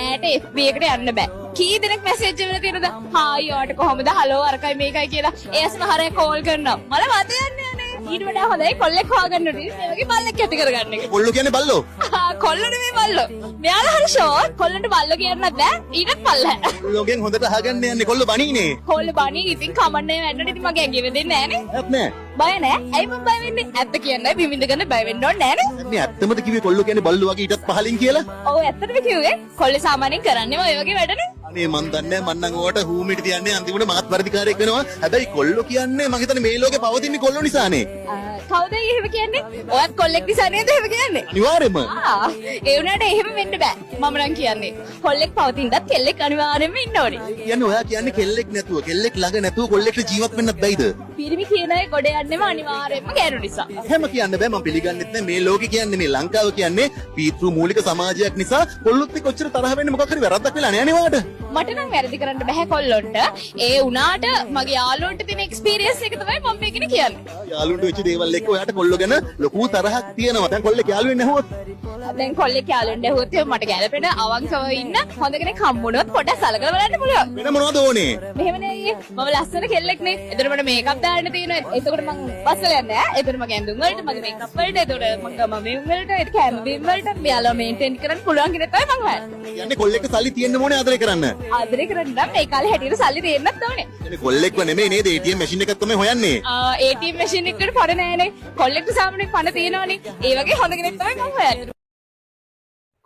ඈට FB එකට යන්න බෑ. කී දෙනෙක් මැසේජ් එකවල තියෙනද? හායි ඔයාට කොහොමද? හලෝ අරකයි මේකයි කියලා. ඒස්ම හරය කෝල් කරනවා. මල මත යන්නේ නේ. ඊට වඩා හොඳයි කොල්ලෙක් හොයාගන්න ඕනේ. මේ වගේ බල්ලෙක් ඇති කරගන්න එක. කොල්ලෝ කියන්නේ බල්ලෝ. කොල්ලෝ නෙමෙයි බල්ලෝ. මෙයාලා හරි ෂෝට්. කොල්ලන්ට බල්ලෝ කියන්නත් බෑ. ඊටත් පල්ලහැ. කොල්ලෝගෙන් හොඳට අහගන්න යන්නේ කොල්ලෝ බණීනේ. කොල්ලෝ බණී ඉතින් කමන්නේ වැන්නට ඉතින් මගේ ඇඟේ වෙදෙන්නේ නෑනේ. නෑ. බය නෑ. ඇයි මම බය වෙන්නේ? ඇත්ත කියන්නයි බිමින්දගෙන බය වෙන්න ඕනේ නෑනේ. මේ ඇත්තමද කිව්වේ කොල්ලෝ කියන්නේ බල්ලෝ වගේ ඊටත් පහලින් කියලා? ඔව් ඇත්තටම කිව්වේ. කොල්ලේ සාමාන්‍යයෙන් කරන්නේ ඔය වගේ වැඩනේ. අනේ මන් දන්නේ මන් නම් ඕකට හූමිට තියන්නේ අන්තිමට මාත් වර්ධිකාරයෙක් වෙනවා. හැබැයි කොල්ලෝ කියන්නේ මං හිතන්නේ මේ ලෝකේ පවතින්නේ කොල්ලෝ නිසානේ. කවුද එහෙම කියන්නේ? ඔයත් කොල්ලෙක් නිසා නේද එහෙම කියන්නේ? අනිවාර්යයෙන්ම. ඒ වුණාට එහෙම වෙන්න බෑ. මම නම් කියන්නේ. කොල්ලෙක් පවතිනදත් කෙල්ලෙක් අනිවාර්යයෙන්ම ඉන්න ඕනේ. කියන්නේ ඔයා කියන්නේ කෙල්ලෙක් නැතුව කෙල්ලෙක් ළඟ නැතුව කොල්ලෙක්ට ජීවත් වෙන්නත් බැයිද? පිරිමි කියන අය ගොඩ යන්නෙම අනිවාර්යයෙන්ම ගෑනු නිසා. එහෙම කියන්න බෑ මම පිළිගන්නෙත් නෑ මේ ලෝකේ කියන්නේ මේ ලංකාව කියන්නේ පීතෘ මූලික සමාජයක් නිසා කොල්ලොත් එක්ක ඔච්චර තරහ වෙන්නේ මොකක් හරි වැරද්දක් වෙලා නෑ නේද? මට නම් වැරදි කරන්න බෑ කොල්ලොන්ට. ඒ උනාට මගේ යාළුවන්ට තියෙන එක්ස්පීරියන්ස් එක තමයි මම මේකනේ කියන්නේ. යාළුවන්ට වෙච්ච දේවල් එක්ක ඔයාට කොල්ලෝ ගැන ලොකු තරහක් තියෙනවා. දැන් කොල්ලෙක් යාළුවෙන් නැහුවොත් දැන් කොල්ලෙක් යාළුවෙන් ඇහුවොත් මට ගැළපෙන අවංකව ඉන්න හොඳ කෙනෙක් හම්බුනොත් පොඩ්ඩක් සලකලා බලන්න පුළුවන්. වෙන මොනවද ඕනේ? මෙහෙම නේ අයියේ. මම ලස්සන කෙල්ලෙක් නේ. එතකොට මට මේකප් දාන්න තියෙනවා. එතකොට මං බස්සල යන්නේ නෑ. එතකොට මගේ ඇඳුම් වලට මගේ මේකප් වලට එතකොට මම මෙම් වලට ඒක කැම බීම් වලට මෙයාලා මේන්ටේන් කරන්න පුළුවන් කෙනෙක් තමයි මං හොයන්නේ. කියන්නේ කොල්ලෙක් සල්ලි තියෙන්න ඕනේ ආදරේ කරන්න. ආදරේ කරන්න නම් මේ කාලේ හැටියට සල්ලි දෙන්නත් ඕනේ. කියන්නේ කොල්ලෙක්ව නෙමෙයි නේද ATM මැෂින් එකක් තමයි හොයන්නේ. ATM මැෂින් එකට පණ නෑනේ. කොල්ලෙක්ට සාමාන්‍යයෙන් පණ තියෙනවනේ. ඒ වගේ හොඳ කෙනෙක් තමයි මං හොයන්නේ.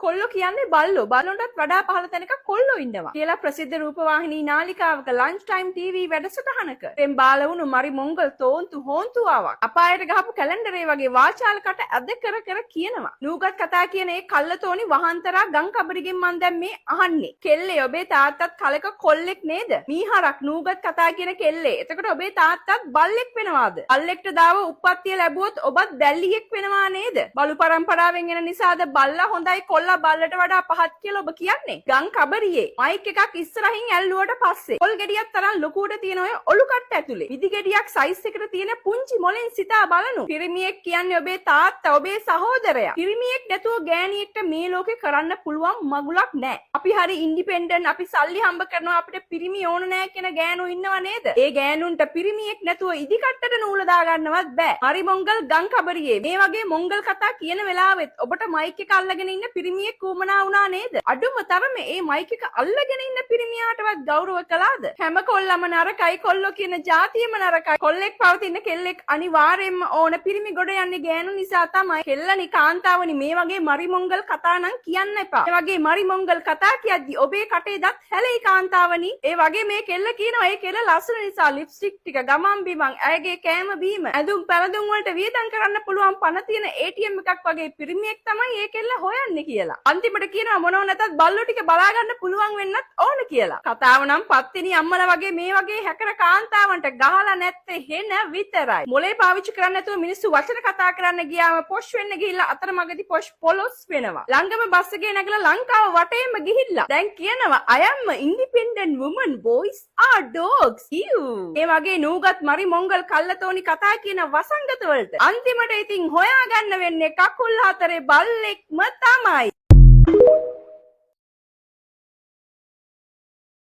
කොල්ලෝ කියන්නේ බල්ලෝ. බල්ලොන්ටත් වඩා පහළ තැනක කොල්ලෝ ඉන්නවා කියලා ප්‍රසිද්ධ රූපවාහිනී නාලිකාවක ලන්ච් ටයිම් ටීවී වැඩසටහනක තෙම් බාල වුණු මරි මොංගල් තෝන්තු හෝන්තුවාවක් අපායට ගහපු කැලෙන්ඩරේ වගේ වාචාලකට ඇද කර කර කියනවා. නූගත් කතා කියන ඒ කල්ලතෝනි වහන්තරා ගම් කබරිගෙන් මන් දැන් මේ අහන්නේ. කෙල්ලේ ඔබේ තාත්තත් කලක කොල්ලෙක් නේද? මීහරක් නූගත් කතා කියන කෙල්ලේ. එතකොට ඔබේ තාත්තත් බල්ලෙක් වෙනවාද? බල්ලෙක්ට දාව උප්පත්තිය ලැබුවොත් ඔබත් දැල්ලියෙක් වෙනවා නේද? බලු පරම්පරාවෙන් එන නිසාද බල්ලා හොඳයි කොල්ලා බල්ලට වඩා පහත් කියලා ඔබ කියන්නේ? ගම් කබරියේ මයික් එකක් ඉස්සරහින් ඇල්ලුවට පස්සේ පොල් ගෙඩියක් තරම් ලොකුවට තියෙන ඔය ඔලු කට්ට ඇතුලේ විදි ගෙඩියක් සයිස් එකට තියෙන පුංචි මොලෙන් සිතා බලනු. පිරිමියෙක් කියන්නේ ඔබේ තාත්තා, ඔබේ සහෝදරයා. පිරිමියෙක් නැතුව ගෑණියෙක්ට මේ ලෝකේ කරන්න පුළුවන් මගුලක් නැහැ. අපි හරි ඉන්ඩිපෙන්ඩන්ට්, අපි සල්ලි හම්බ කරනවා, අපිට පිරිමි ඕන නැහැ කියන ගෑනු ඉන්නව නේද? ඒ ගෑනුන්ට පිරිමියෙක් නැතුව ඉදි කට්ටට නූල දාගන්නවත් බෑ. හරි මොංගල් ගම් කබරියේ මේ වගේ මොංගල් කතා කියන වෙලාවෙත් ඔබට මයික් එක අල්ලගෙන ඉන්න පිරිමියෙක් කුමනා වුණා නේද? අඩුම තරමේ මේ මයික් එක අල්ලගෙන ඉන්න පිරිමියාටවත් ගෞරව කළාද? හැම කොල්ලම නරකයි, කොල්ලෝ කියන જાතියම නරකයි. කොල්ලෙක් පවතින කෙල්ලෙක් අනිවාර්යෙන්ම ඕන. පිරිමි ගොඩ යන්නේ ගෑනු නිසා තමයි. කෙල්ලනි කාන්තාවනි මේ වගේ මරි මොංගල් කතා නම් කියන්න එපා. මේ වගේ මරි මොංගල් කතා කියද්දි ඔබේ කටේ දත් හැලෙයි කාන්තාවනි. ඒ වගේ මේ කෙල්ල කියනවා ඒ කෙල්ල ලස්සන නිසා ලිප්ස්ටික් ටික ගමන් බිමන් ඇයගේ කෑම බීම ඇඳුම් පැළඳුම් වලට වියදම් කරන්න පුළුවන් පණ තියෙන ATM එකක් වගේ පිරිමියෙක් තමයි ඒ කෙල්ල හොයන්නේ කියලා. අන්තිමට කියනවා මොනව නැතත් බල්ලෝ ටික බලා ගන්න පුළුවන් වෙන්නත් ඕන කියලා. කතාව නම් පත්තිනි අම්මලා වගේ මේ වගේ හැකර කාන්තාවන්ට ගහලා නැත්තේ හෙන විතරයි. මොලේ පාවිච්චි කරන්නේ නැතුව මිනිස්සු වචන කතා කරන්න ගියාම පොෂ් වෙන්න ගිහිල්ලා අතරමඟදී පොෂ් පොලොස් වෙනවා. ළඟම බස් එකේ නැගලා ලංකාව වටේම ගිහිල්ලා දැන් කියනවා I am a independent woman, boys are dogs. ඒ වගේ නූගත් මරි මොංගල් කල්ලතෝනි කතා කියන වසංගත වලට අන්තිමට ඉතින් හොයාගන්න වෙන්නේ කකුල් හතරේ බල්ලෙක්ම තමයි.